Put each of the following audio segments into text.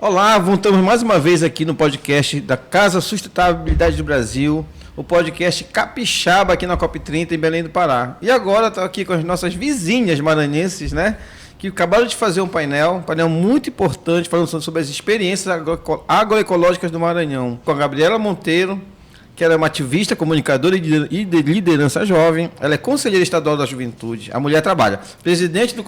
Olá, voltamos mais uma vez aqui no podcast da Casa Sustentabilidade do Brasil, o podcast Capixaba aqui na COP30 em Belém do Pará. E agora estou aqui com as nossas vizinhas maranhenses, né? Que acabaram de fazer um painel muito importante, falando sobre as experiências agroecológicas do Maranhão, com a Gabriela Monteiro, que ela é uma ativista, comunicadora e de liderança jovem. Ela é conselheira estadual da juventude. A mulher trabalha, presidente do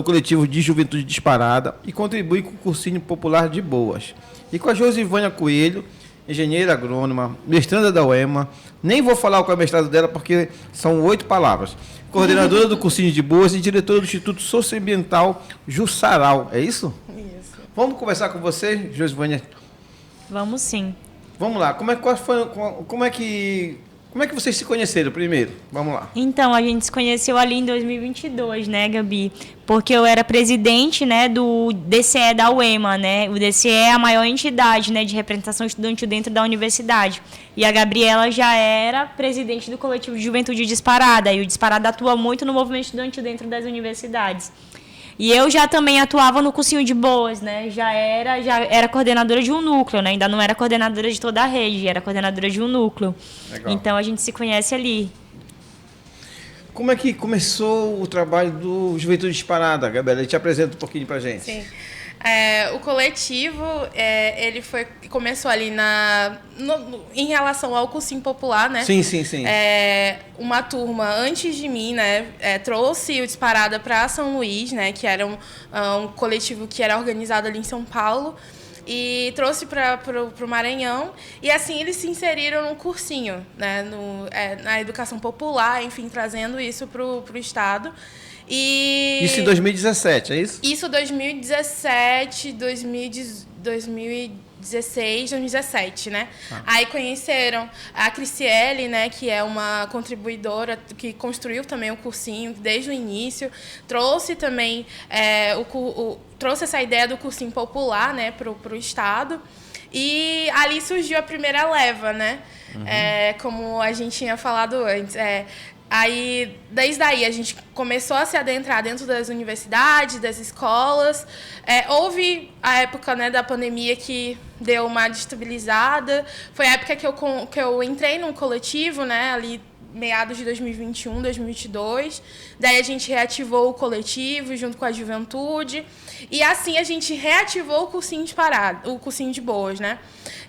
coletivo de Juventude Disparada e contribui com o cursinho popular de Boas. E com a Josivânia Coelho, engenheira agrônoma, mestranda da UEMA. Nem vou falar qual é o mestrado dela, porque são 8 palavras. Coordenadora do cursinho de Boas e diretora do Instituto Socioambiental Jussaral. É isso? Isso. Vamos conversar com você, Josivânia? Vamos sim. Vamos lá, como é que vocês se conheceram primeiro? Vamos lá. Então, a gente se conheceu ali em 2022, né, Gabi? Porque eu era presidente, né, do DCE da UEMA, né? O DCE é a maior entidade, né, de representação estudantil dentro da universidade. E a Gabriela já era presidente do coletivo de Juventude Disparada. E o Disparada atua muito no movimento estudantil dentro das universidades. E eu já também atuava no cursinho de Boas, né? Já era coordenadora de um núcleo, né? Ainda não era coordenadora de toda a rede, era coordenadora de um núcleo. Legal. Então a gente se conhece ali. Como é que começou o trabalho do Juventude Disparada, Gabriela? Te apresenta um pouquinho pra gente. Sim. O coletivo, ele começou ali em relação ao cursinho popular, né? Sim. Uma turma antes de mim, né, trouxe o Disparada para São Luís, né, que era um coletivo que era organizado ali em São Paulo, e trouxe para o Maranhão, e assim eles se inseriram no cursinho, né, na educação popular, enfim, trazendo isso para o estado. Isso em 2017, é isso? Isso 2017, 2016, 2017, né? Aí conheceram a Criciele, né, que é uma contribuidora que construiu também o cursinho desde o início, trouxe também trouxe essa ideia do cursinho popular, né, pro estado. E ali surgiu a primeira leva, né? Uhum. Como a gente tinha falado antes, aí, desde aí, a gente começou a se adentrar dentro das universidades, das escolas. Houve a época, né, da pandemia que deu uma destabilizada. Foi a época que eu entrei num coletivo, né, ali meados de 2021, 2022. Daí a gente reativou o coletivo junto com a juventude. E assim a gente reativou o cursinho o cursinho de Boas, né?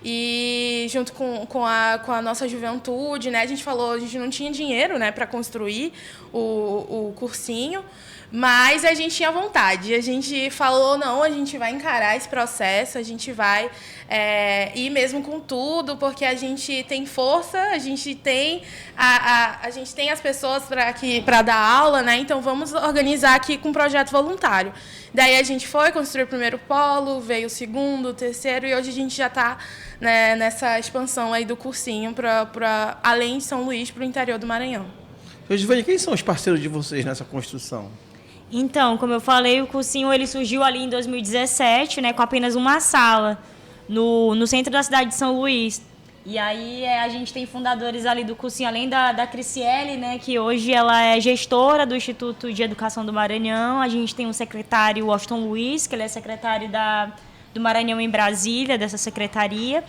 E junto com a nossa juventude, né? A gente falou, a gente não tinha dinheiro, né, para construir o cursinho, mas a gente tinha vontade. A gente falou, não, a gente vai encarar esse processo, a gente vai ir mesmo com tudo, porque a gente tem força, a gente tem a gente tem as pessoas para dar aula, né? Então vamos organizar aqui com um projeto voluntário. Daí a gente foi construir o primeiro polo, veio o segundo, o terceiro, e hoje a gente já está, né, nessa expansão aí do cursinho para além de São Luís, para o interior do Maranhão. Josivânia, quem são os parceiros de vocês nessa construção? Então, como eu falei, o cursinho ele surgiu ali em 2017, né, com apenas uma sala no centro da cidade de São Luís. E aí a gente tem fundadores ali do cursinho, além da Criciele, né, que hoje ela é gestora do Instituto de Educação do Maranhão. A gente tem o secretário Washington Luiz, que ele é secretário do Maranhão em Brasília, dessa secretaria.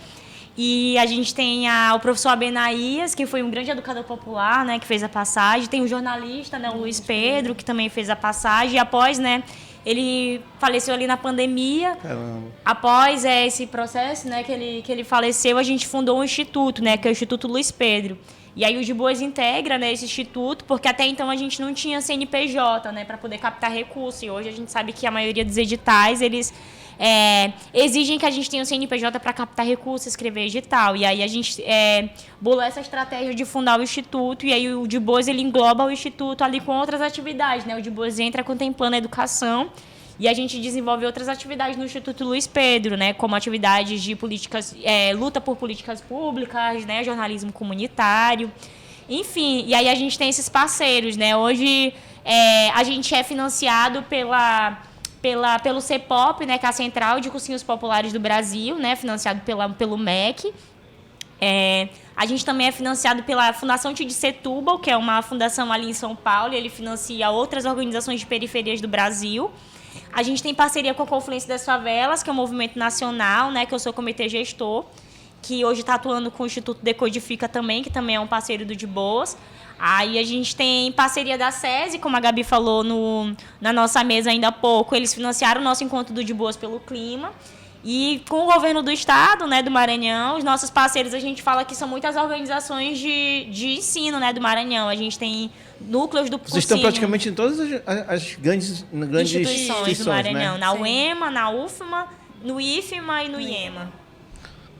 E a gente tem o professor Abenaías, que foi um grande educador popular, né, que fez a passagem. Tem o jornalista, né, o Luiz Pedro, que também fez a passagem. E após, né, ele faleceu ali na pandemia. Caramba. Após esse processo, né, que ele faleceu, a gente fundou um instituto, né, que é o Instituto Luiz Pedro. E aí o de Boas integra, né, esse instituto, porque até então a gente não tinha CNPJ, né, para poder captar recursos. E hoje a gente sabe que a maioria dos editais, eles exigem que a gente tenha o CNPJ para captar recursos, escrever edital. E aí a gente bolou essa estratégia de fundar o Instituto, e aí o de Boas ele engloba o Instituto ali com outras atividades, né? O de Boas entra contemplando a educação, e a gente desenvolve outras atividades no Instituto Luiz Pedro, né? Como atividades de políticas, luta por políticas públicas, né? Jornalismo comunitário, enfim. E aí a gente tem esses parceiros, né? Hoje a gente é financiado pelo CEPOP, né, que é a Central de Cursinhos Populares do Brasil, né, financiado pelo MEC. A gente também é financiado pela Fundação Tid Setúbal, que é uma fundação ali em São Paulo, e ele financia outras organizações de periferias do Brasil. A gente tem parceria com a Confluência das Favelas, que é um movimento nacional, né, que eu sou comitê gestor, que hoje está atuando com o Instituto Decodifica também, que também é um parceiro do De Boas. Aí a gente tem parceria da SESI, como a Gabi falou na nossa mesa ainda há pouco, eles financiaram o nosso encontro do De Boas pelo Clima. E com o governo do estado, né, do Maranhão, os nossos parceiros, a gente fala que são muitas organizações de ensino, né, do Maranhão. A gente tem núcleos do cursinho. Vocês estão praticamente em todas as grandes instituições do Maranhão, né? na UEMA, na UFMA, no IFMA e no IEMA.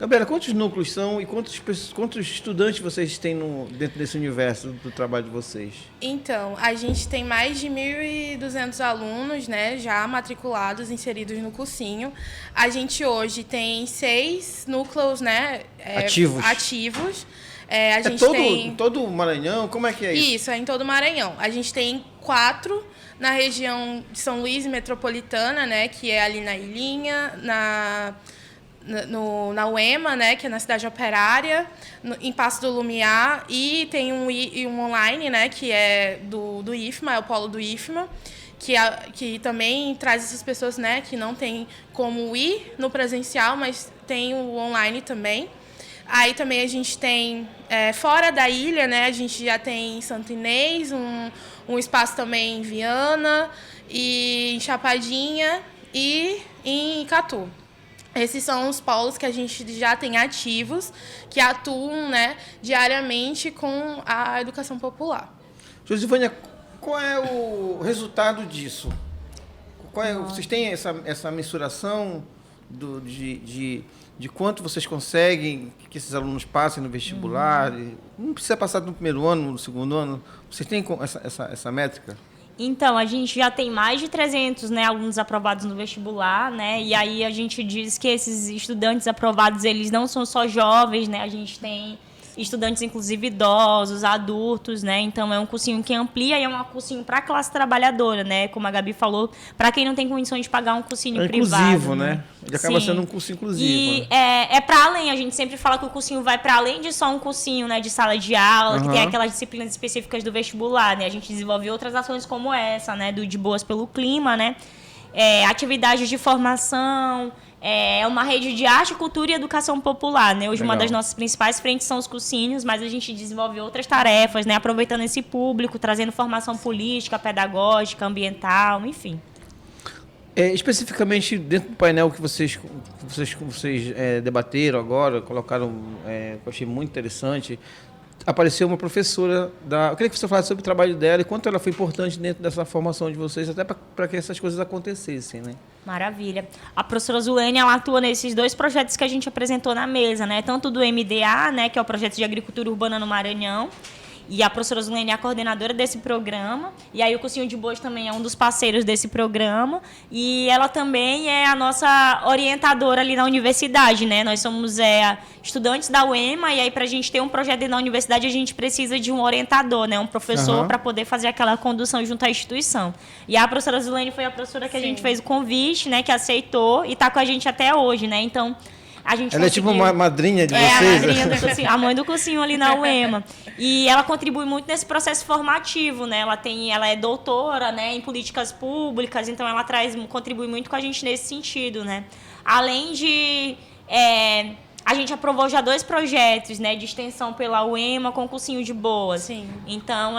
Gabriela, quantos núcleos são e quantos estudantes vocês têm dentro desse universo do trabalho de vocês? Então, a gente tem mais de 1.200 alunos, né, já matriculados, inseridos no cursinho. A gente hoje tem 6 núcleos, né, ativos. A gente tem todo o Maranhão? Como é que é isso? Isso, é em todo o Maranhão. A gente tem 4 na região de São Luís metropolitana, né, que é ali na Ilhinha, na UEMA, né, que é na cidade operária, em Passo do Lumiar, e tem um online, né, que é do IFMA, é o polo do IFMA, que também traz essas pessoas, né, que não tem como ir no presencial, mas tem o online também. Aí também a gente tem, fora da ilha, né, a gente já tem em Santo Inês, um espaço também em Viana, e em Chapadinha e em Icatu. Esses são os polos que a gente já tem ativos, que atuam, né, diariamente com a educação popular. Josivânia, qual é o resultado disso? Vocês têm essa mensuração de quanto vocês conseguem que esses alunos passem no vestibular? Não precisa passar no primeiro ano, no segundo ano. Vocês têm essa métrica? Então, a gente já tem mais de 300, né, alunos aprovados no vestibular, né? E aí a gente diz que esses estudantes aprovados, eles não são só jovens, né? A gente tem estudantes, inclusive idosos, adultos, né? Então é um cursinho que amplia e é um cursinho para a classe trabalhadora, né? Como a Gabi falou, para quem não tem condições de pagar um cursinho privado. Inclusivo, né? Ele acaba sendo um cursinho inclusivo. E é para além, a gente sempre fala que o cursinho vai para além de só um cursinho, né, de sala de aula, que tem aquelas disciplinas específicas do vestibular, né? A gente desenvolve outras ações como essa, né, do De Boas pelo Clima, né? Atividades de formação, uma rede de arte, cultura e educação popular, né? Hoje, Uma das nossas principais frentes são os cursinhos, mas a gente desenvolve outras tarefas, né? Aproveitando esse público, trazendo formação política, pedagógica, ambiental, enfim. Especificamente dentro do painel que vocês debateram agora, colocaram, que eu achei muito interessante, apareceu uma professora eu queria que você falasse sobre o trabalho dela e quanto ela foi importante dentro dessa formação de vocês, até para que essas coisas acontecessem, né? Maravilha. A professora Zulene, ela atua nesses 2 projetos que a gente apresentou na mesa, né? Tanto do MDA, né, que é o projeto de agricultura urbana no Maranhão, e a professora Zulene é a coordenadora desse programa. E aí o Cursinho de Boas também é um dos parceiros desse programa. E ela também é a nossa orientadora ali na universidade, né? Nós somos estudantes da UEMA, e aí para a gente ter um projeto dentro da universidade, a gente precisa de um orientador, né? Um professor para poder fazer aquela condução junto à instituição. E a professora Zulene foi a professora que a gente fez o convite, né? Que aceitou e está com a gente até hoje, né? Então, ela é tipo uma madrinha de vocês? A madrinha do cursinho, a mãe do cursinho ali na UEMA. E ela contribui muito nesse processo formativo, né? Ela é doutora, né, em políticas públicas, então ela contribui muito com a gente nesse sentido, né? Além de... a gente aprovou já 2 projetos, né, de extensão pela UEMA com o Cursinho de Boas. Sim. Então,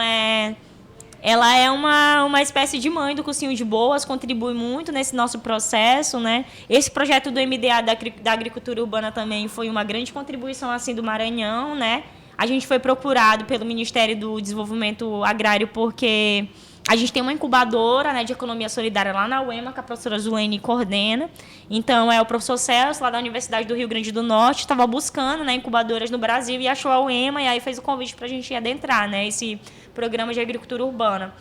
ela é uma espécie de mãe do Cursinho de Boas, contribui muito nesse nosso processo, né? Esse projeto do MDA da agricultura urbana também foi uma grande contribuição assim do Maranhão, né? A gente foi procurado pelo Ministério do Desenvolvimento Agrário porque a gente tem uma incubadora, né, de economia solidária lá na UEMA, que a professora Zulene coordena. Então, o professor Celso, lá da Universidade do Rio Grande do Norte, estava buscando, né, incubadoras no Brasil e achou a UEMA, e aí fez o convite para a gente adentrar, né, esse programa de agricultura urbana.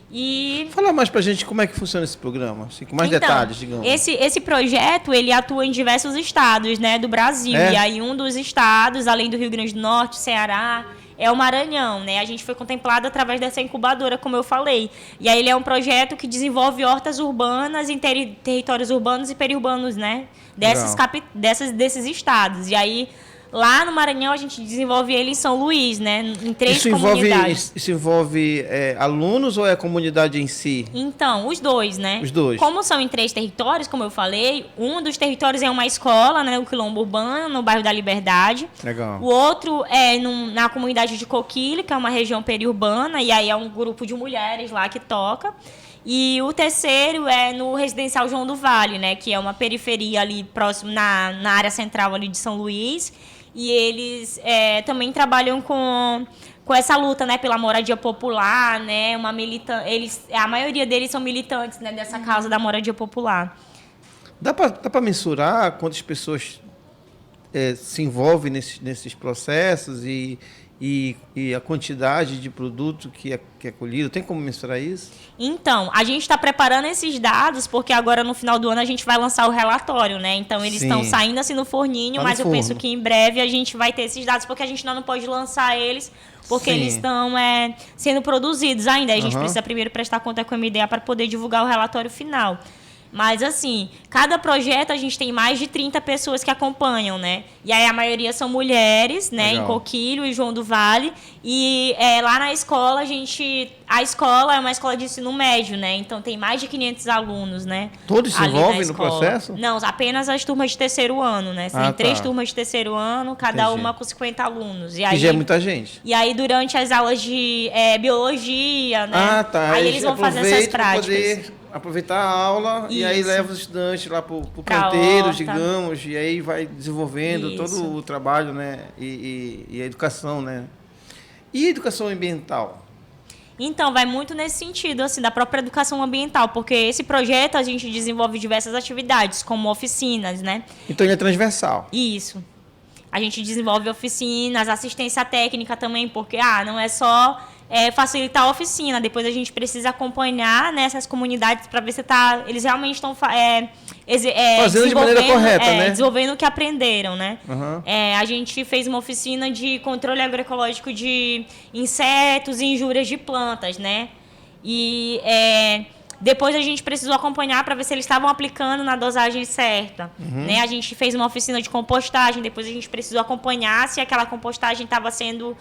E... Fala mais pra gente como é que funciona esse programa, assim, com mais detalhes, digamos. Esse projeto, ele atua em diversos estados, né, do Brasil. E aí um dos estados, além do Rio Grande do Norte, Ceará, é o Maranhão, né? A gente foi contemplado através dessa incubadora, como eu falei. E aí ele é um projeto que desenvolve hortas urbanas em territórios urbanos e periurbanos, né? Desses estados. E aí Lá no Maranhão, a gente desenvolve ele em São Luís, né? Em 3 comunidades. Isso envolve alunos ou é a comunidade em si? Então, os dois, né? Os dois. Como são em 3 territórios, como eu falei, um dos territórios é uma escola, né? O Quilombo Urbano, no bairro da Liberdade. Legal. O outro é na comunidade de Coquilho, que é uma região periurbana, e aí é um grupo de mulheres lá que toca. E o terceiro é no Residencial João do Vale, né? Que é uma periferia ali próximo, na área central ali de São Luís. E eles também trabalham com essa luta, né, pela moradia popular, né, a maioria deles são militantes, né, dessa causa da moradia popular. Dá para mensurar quantas pessoas se envolvem nesses processos e a quantidade de produto que é colhido? Tem como mensurar isso? Então, a gente está preparando esses dados, porque agora no final do ano a gente vai lançar o relatório, né? Então, eles estão saindo assim no forninho, mas eu penso que em breve a gente vai ter esses dados, porque a gente ainda não pode lançar eles, porque eles estão sendo produzidos ainda. A gente precisa primeiro prestar conta com a MDA para poder divulgar o relatório final. Mas, assim, cada projeto a gente tem mais de 30 pessoas que acompanham, né? E aí a maioria são mulheres, né? Legal. Em Coquilho e João do Vale. E lá na escola, a escola é uma escola de ensino médio, né? Então tem mais de 500 alunos, né? Todos se envolvem no processo? Não, apenas as turmas de terceiro ano, né? Tem 3 turmas de terceiro ano, cada uma com 50 alunos. E aí, já é muita gente. E aí, durante as aulas de biologia, né? Aí eles vão fazer essas práticas. Aproveitar a aula e aí leva os estudantes lá para o canteiro, digamos, e aí vai desenvolvendo todo o trabalho, né? E a educação, né? E a educação ambiental? Então, vai muito nesse sentido, assim, da própria educação ambiental, porque esse projeto a gente desenvolve diversas atividades, como oficinas, né? Então, ele é transversal. Isso. A gente desenvolve oficinas, assistência técnica também, porque não é só facilitar a oficina. Depois a gente precisa acompanhar nessas comunidades para ver se eles realmente estão fazendo de maneira correta, né? Desenvolvendo o que aprenderam, né? Uhum. A gente fez uma oficina de controle agroecológico de insetos e injúrias de plantas, né? E depois a gente precisou acompanhar para ver se eles estavam aplicando na dosagem certa. Né? A gente fez uma oficina de compostagem, depois a gente precisou acompanhar se aquela compostagem estava sendo...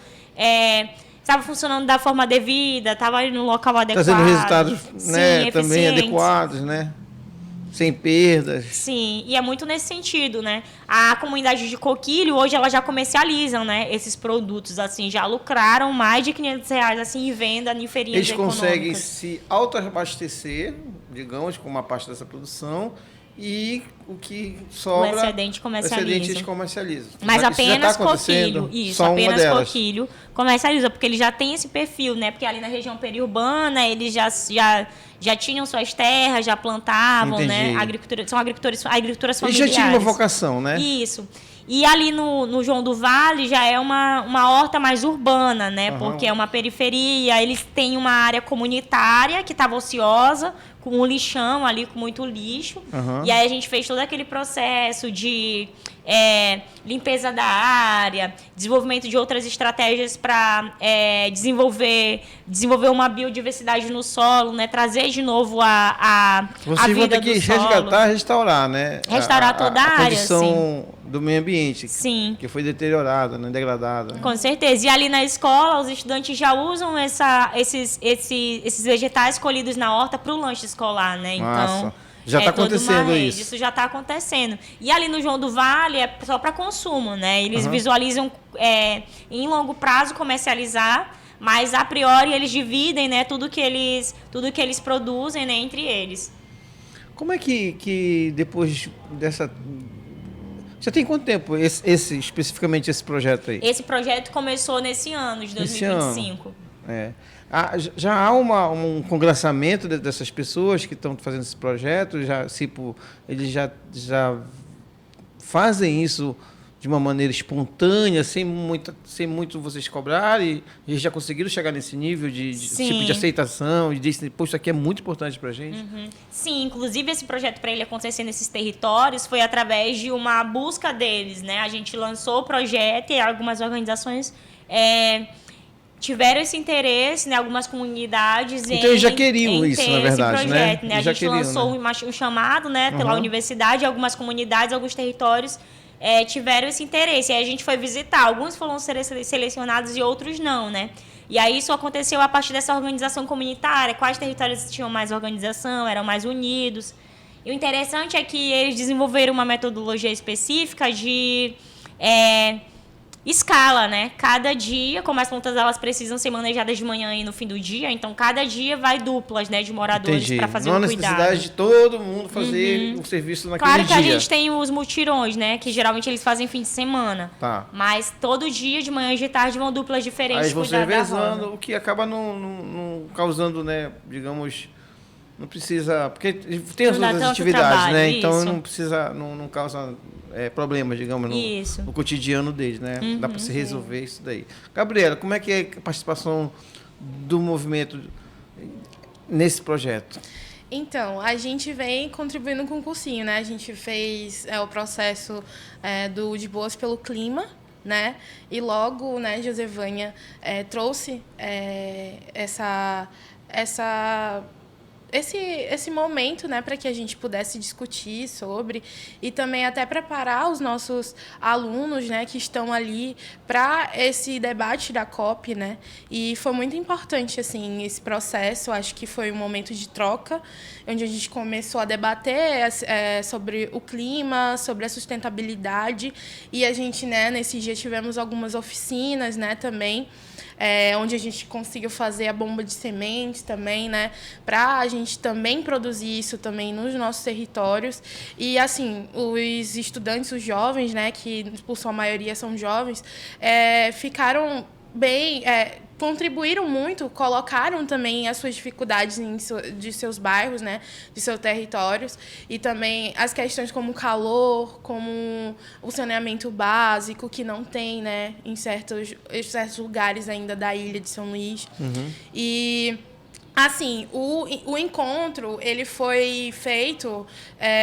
estava funcionando da forma devida, estava no local adequado. Trazendo resultados, né, também adequados, né? Sem perdas. Sim, e é muito nesse sentido, né? A comunidade de Coquilho, hoje, ela já comercializam, né, esses produtos, assim, já lucraram mais de R$500, assim, em venda em feirinhas econômicas. Eles conseguem se autoabastecer, digamos, com uma parte dessa produção, e o que sobra... O excedente eles comercializam. Mas apenas Coquilho, isso, apenas Coquilho comercializa, porque ele já tem esse perfil, né? Porque ali na região periurbana, eles já tinham suas terras, já plantavam, né? São agriculturas familiares. Eles já tinham uma vocação, né? Isso. E ali no João do Vale já é uma horta mais urbana, né? Porque é uma periferia, eles têm uma área comunitária que estava ociosa, com um lixão ali, com muito lixo. E aí a gente fez todo aquele processo de limpeza da área, desenvolvimento de outras estratégias para desenvolver uma biodiversidade no solo, né? Trazer de novo a vida do solo. Vocês vão ter que resgatar, restaurar, né? Restaurar toda a área, condição do meio ambiente. Sim. Que foi deteriorada, né? Degradada. Com certeza. E ali na escola, os estudantes já usam esses vegetais colhidos na horta para o lanche escolar, né? Então, já está acontecendo isso. Isso já está acontecendo. E ali no João do Vale é só para consumo, né? Eles visualizam em longo prazo comercializar, mas a priori eles dividem, né, tudo que eles produzem, né, entre eles. Como é que depois dessa... Já tem quanto tempo especificamente esse projeto aí? Esse projeto começou nesse ano, de 2025. Já há um congressamento dessas pessoas que estão fazendo esse projeto? Eles já fazem isso de uma maneira espontânea, sem muito vocês cobrarem? Eles já conseguiram chegar nesse nível de tipo de aceitação, e disse, pô, isso aqui é muito importante para a gente? Sim, inclusive esse projeto, para ele acontecer nesses territórios, foi através de uma busca deles, né? A gente lançou o projeto e algumas organizações tiveram esse interesse, né? Algumas comunidades então eles já queriam isso, na verdade, esse projeto, né? A gente lançou um chamado, né, pela universidade, algumas comunidades, alguns territórios tiveram esse interesse. E aí a gente foi visitar. Alguns foram selecionados e outros não, né? E aí isso aconteceu a partir dessa organização comunitária. Quais territórios tinham mais organização, eram mais unidos. E o interessante é que eles desenvolveram uma metodologia específica de escala, né? Cada dia, como as plantas elas precisam ser manejadas de manhã e no fim do dia, então cada dia vai duplas, né, de moradores para fazer o cuidado. Não há necessidade de todo mundo fazer o serviço naquele dia. Claro que a gente tem os mutirões, né, que geralmente eles fazem fim de semana. Tá. Mas todo dia, de manhã e de tarde, vão duplas diferentes aí você cuidar da revezando, roda. o que acaba não causando, né, digamos, não precisa, porque tem as Não dá outras tanto atividades, trabalho, né? Então isso. não precisa, não causa problemas, digamos, no cotidiano deles, né? Dá para se resolver isso daí. Gabriela, como é que é a participação do movimento nesse projeto? Então, a gente vem contribuindo com o cursinho, né? A gente fez o processo do De Boas pelo Clima, né? E logo, né, Josevânia trouxe esse momento, né, para que a gente pudesse discutir sobre e também até preparar os nossos alunos, né, que estão ali para esse debate da COP, né? E foi muito importante assim esse processo. Acho que foi um momento de troca, onde a gente começou a debater sobre o clima, sobre a sustentabilidade, e a gente, né, nesse dia tivemos algumas oficinas, né, também. Onde a gente conseguiu fazer a bomba de sementes também, né, para a gente também produzir isso também nos nossos territórios. E, assim, os estudantes, os jovens, né, que por sua maioria são jovens, ficaram bem... contribuíram muito, colocaram também as suas dificuldades de seus bairros, né, de seus territórios, e também as questões como o calor, como o saneamento básico, que não tem, né, em certos lugares ainda da ilha de São Luís. E... assim, o encontro ele foi feito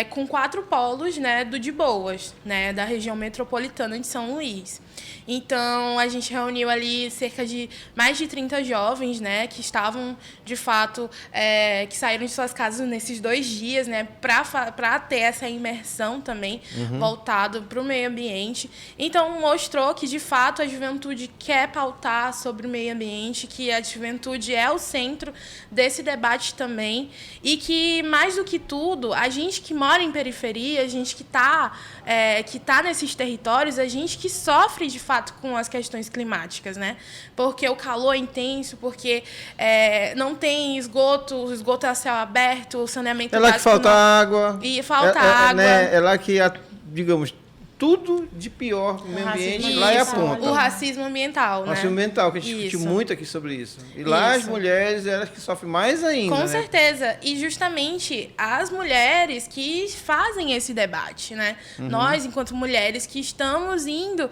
com 4 polos, né, do De Boas, né, da região metropolitana de São Luís. Então, a gente reuniu ali cerca de mais de 30 jovens, né, que estavam, de fato, que saíram de suas casas nesses 2 dias, né, para ter essa imersão também, voltado para o meio ambiente. Então, mostrou que, de fato, a juventude quer pautar sobre o meio ambiente, que a juventude é o centro desse debate também, e que, mais do que tudo, a gente que mora em periferia, a gente que tá nesses territórios, a gente que sofre, de fato, com as questões climáticas, né? Porque o calor é intenso, porque não tem esgoto, o esgoto é a céu aberto, o saneamento básico... É lá que falta água. E falta água. Né? É lá que, digamos... tudo de pior no meio ambiente, lá é a ponta. O racismo ambiental, né? O racismo ambiental, que a gente discutiu muito aqui sobre isso. E lá as mulheres, elas que sofrem mais ainda, com né? certeza. E justamente as mulheres que fazem esse debate, né? Nós, enquanto mulheres, que estamos indo...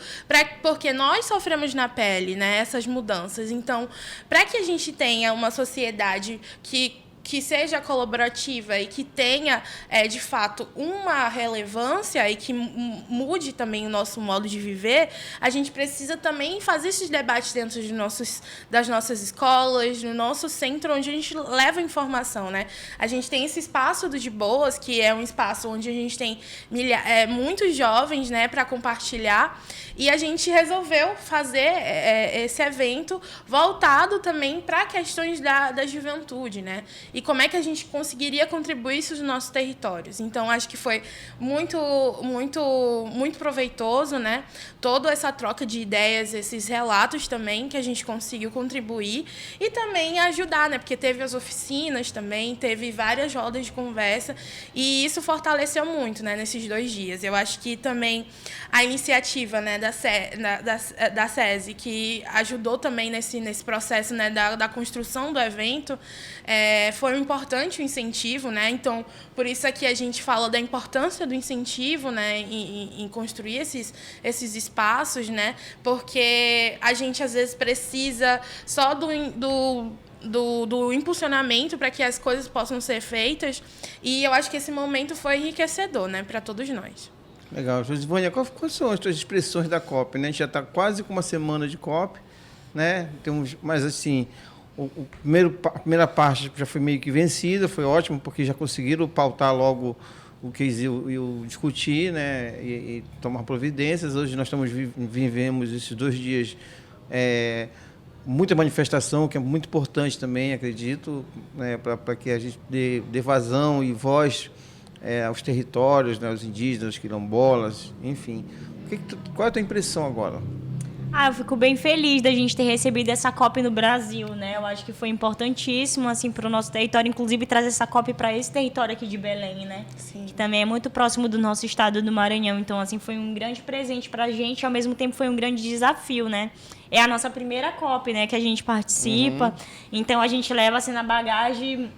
porque nós sofremos na pele, né, essas mudanças. Então, para que a gente tenha uma sociedade que seja colaborativa e que tenha, de fato, uma relevância e que mude também o nosso modo de viver, a gente precisa também fazer esses debates dentro das nossas escolas, no nosso centro, onde a gente leva informação, né? A gente tem esse espaço do De Boas, que é um espaço onde a gente tem muitos jovens, né, para compartilhar, e a gente resolveu fazer esse evento voltado também para questões da juventude, né? E como é que a gente conseguiria contribuir isso nos nossos territórios. Então, acho que foi muito, muito, muito proveitoso, né? Toda essa troca de ideias, esses relatos também que a gente conseguiu contribuir e também ajudar, né? Porque teve as oficinas também, teve várias rodas de conversa e isso fortaleceu muito, né? Nesses 2 dias. Eu acho que também a iniciativa, né, da SESI, que ajudou também nesse processo, né, da construção do evento, foi importante o incentivo, né? Então, por isso aqui a gente fala da importância do incentivo, né, em construir esses espaços, né? Porque a gente às vezes precisa só do impulsionamento para que as coisas possam ser feitas, e eu acho que esse momento foi enriquecedor, né, para todos nós. Legal. Josivânia, quais são as tuas expressões da COP, né? A gente já está quase com uma semana de COP, né? Mas assim, a primeira parte já foi meio que vencida, foi ótimo, porque já conseguiram pautar logo o case e o discutir, né, e tomar providências. Hoje nós vivemos esses 2 dias muita manifestação, que é muito importante também, acredito, né, para que a gente dê vazão e voz aos territórios, né, aos indígenas, aos quilombolas, enfim. Qual é a tua impressão agora? Eu fico bem feliz da gente ter recebido essa COP no Brasil, né? Eu acho que foi importantíssimo, assim, para o nosso território, inclusive trazer essa COP para esse território aqui de Belém, né? Sim. Que também é muito próximo do nosso estado do Maranhão. Então, assim, foi um grande presente para a gente, ao mesmo tempo foi um grande desafio, né? É a nossa primeira COP, né, que a gente participa. Então, a gente leva, assim, na bagagem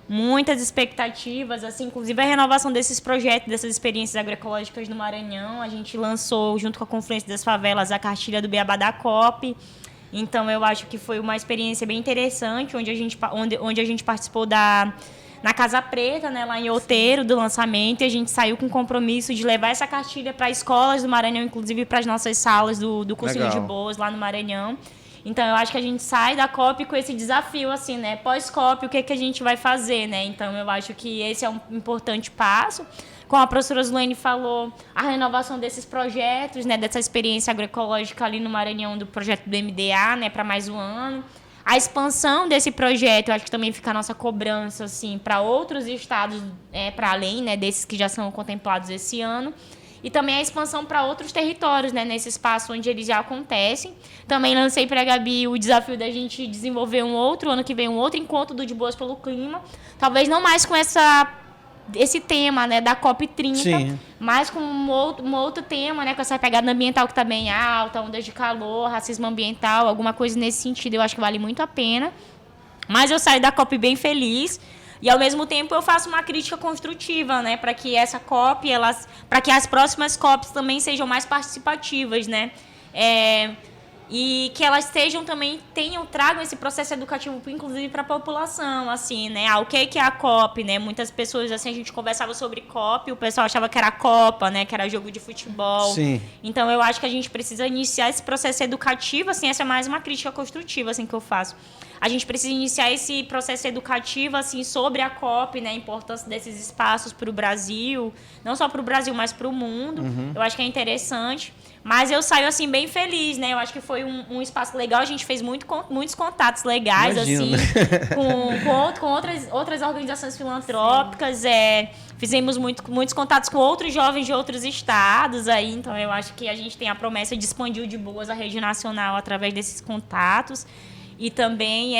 muitas expectativas, assim, inclusive a renovação desses projetos, dessas experiências agroecológicas no Maranhão. A gente lançou, junto com a Confluência das Favelas, a cartilha do Beabá da COP. Então, eu acho que foi uma experiência bem interessante, onde a gente participou na Casa Preta, né, lá em Outeiro, do lançamento, e a gente saiu com o compromisso de levar essa cartilha para escolas do Maranhão, inclusive para as nossas salas do cursinho de boas lá no Maranhão. Então, eu acho que a gente sai da COP com esse desafio, assim, né? Pós-COP, o que a gente vai fazer, né? Então, eu acho que esse é um importante passo. Como a professora Zulene falou, a renovação desses projetos, né? Dessa experiência agroecológica ali no Maranhão, do projeto do MDA, né? Para mais um ano. A expansão desse projeto, eu acho que também fica a nossa cobrança, assim, para outros estados, para além, né? Desses que já são contemplados esse ano. E também a expansão para outros territórios, né, nesse espaço onde eles já acontecem. Também lancei para a Gabi o desafio da gente desenvolver ano que vem, um outro encontro do De Boas pelo Clima. Talvez não mais com esse tema, né, da COP30, Sim. mas com um outro tema, né, com essa pegada ambiental que está bem alta, ondas de calor, racismo ambiental, alguma coisa nesse sentido. Eu acho que vale muito a pena. Mas eu saio da COP bem feliz. E, ao mesmo tempo, eu faço uma crítica construtiva, né, para que essa COP, para que as próximas COPs também sejam mais participativas, né, e que elas tragam esse processo educativo, inclusive, para a população, assim, né, o que é a COP, né, muitas pessoas, assim, a gente conversava sobre COP, o pessoal achava que era Copa, né, que era jogo de futebol. Sim. Então, eu acho que a gente precisa iniciar esse processo educativo, assim, essa é mais uma crítica construtiva, assim, que eu faço. A gente precisa iniciar esse processo educativo, assim, sobre a COP, né, a importância desses espaços para o Brasil, não só para o Brasil, mas para o mundo. Eu acho que é interessante. Mas eu saio, assim, bem feliz, né? Eu acho que foi um espaço legal. A gente fez muitos contatos legais, Imagino, assim, né? com outras organizações filantrópicas. Fizemos muitos contatos com outros jovens de outros estados aí. Então, eu acho que a gente tem a promessa de expandir o De Boas à rede nacional através desses contatos. E também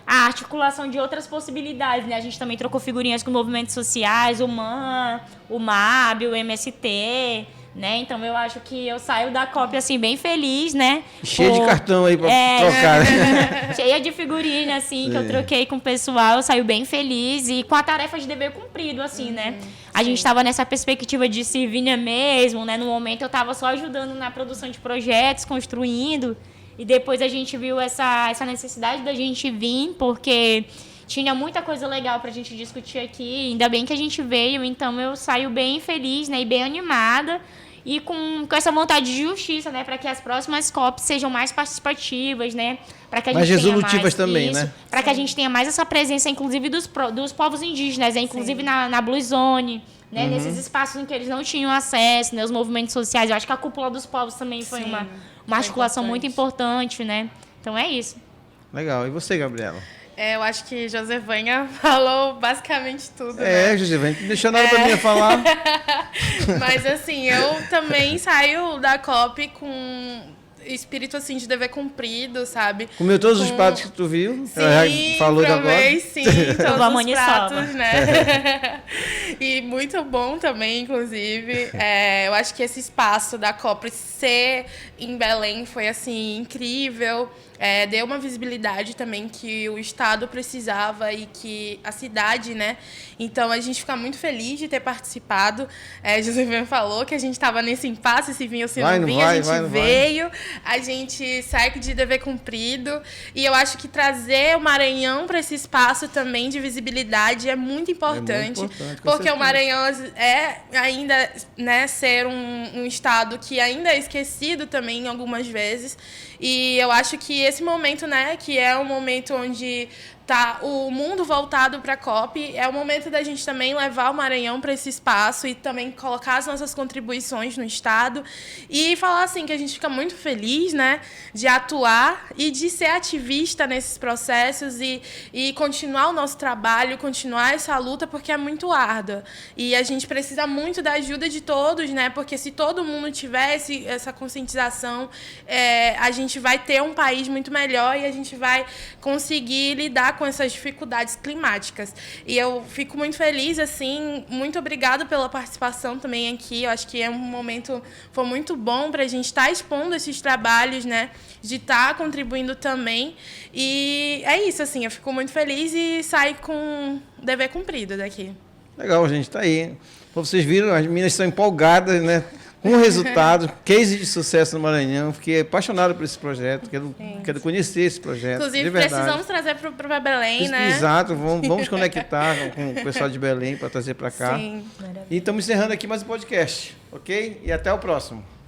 a articulação de outras possibilidades, né? A gente também trocou figurinhas com movimentos sociais, o MAN, o MAB, o MST, né? Então, eu acho que eu saio da COP, assim, bem feliz, né? Cheia de cartão aí para trocar, né? Cheia de figurinha, assim, que eu troquei com o pessoal. Eu saio bem feliz e com a tarefa de dever cumprido, assim, né? A gente estava nessa perspectiva de servir mesmo, né? No momento, eu estava só ajudando na produção de projetos, construindo. E depois a gente viu essa necessidade da gente vir, porque tinha muita coisa legal pra gente discutir aqui. Ainda bem que a gente veio, então eu saio bem feliz, né, e bem animada. E com essa vontade de justiça, né, para que as próximas COPs sejam mais participativas, né, para que a gente mais resolutivas também, isso, né? Para que a gente tenha mais essa presença, inclusive dos povos indígenas, né, inclusive na Blue Zone, né, nesses espaços em que eles não tinham acesso, né, os movimentos sociais. Eu acho que a Cúpula dos Povos também foi uma articulação muito importante, né? Então é isso. Legal. E você, Gabriela? Eu acho que Josevanha falou basicamente tudo, né? Josevanha, não deixou nada pra mim falar. Mas, assim, eu também saio da COP com espírito, assim, de dever cumprido, sabe? Comeu todos os pratos que tu viu? Sim, ela já falou de agora? Sim, todos os pratos, né? E muito bom também, inclusive. Eu acho que esse espaço da COP ser em Belém foi, assim, incrível. Deu uma visibilidade também que o Estado precisava e que a cidade, né? Então, a gente fica muito feliz de ter participado. Josefinha falou que a gente estava nesse impasse, se vinha ou se não vinha. A gente veio, a gente segue de dever cumprido. E eu acho que trazer o Maranhão para esse espaço também de visibilidade é muito importante. Porque o Maranhão ainda, né, ser um estado que ainda é esquecido também algumas vezes. E eu acho que esse momento, né, que é um momento onde tá o mundo voltado para a COP. É o momento da gente também levar o Maranhão para esse espaço e também colocar as nossas contribuições no Estado e falar assim que a gente fica muito feliz, né, de atuar e de ser ativista nesses processos e continuar o nosso trabalho, continuar essa luta, porque é muito árdua. E a gente precisa muito da ajuda de todos, né, porque se todo mundo tivesse essa conscientização, a gente vai ter um país muito melhor e a gente vai conseguir lidar com essas dificuldades climáticas. E eu fico muito feliz, assim, muito obrigada pela participação também aqui. Eu acho que foi muito bom para a gente estar expondo esses trabalhos, né, de estar contribuindo também. E é isso, assim, eu fico muito feliz e saio com dever cumprido daqui. Legal, gente, tá aí. Vocês viram, as meninas estão empolgadas, né? Com o resultado, case de sucesso no Maranhão. Fiquei apaixonado por esse projeto, quero conhecer esse projeto. Inclusive, precisamos trazer para Belém, né? Exato, vamos conectar com o pessoal de Belém para trazer para cá. Sim. E estamos encerrando aqui mais um podcast, ok? E até o próximo.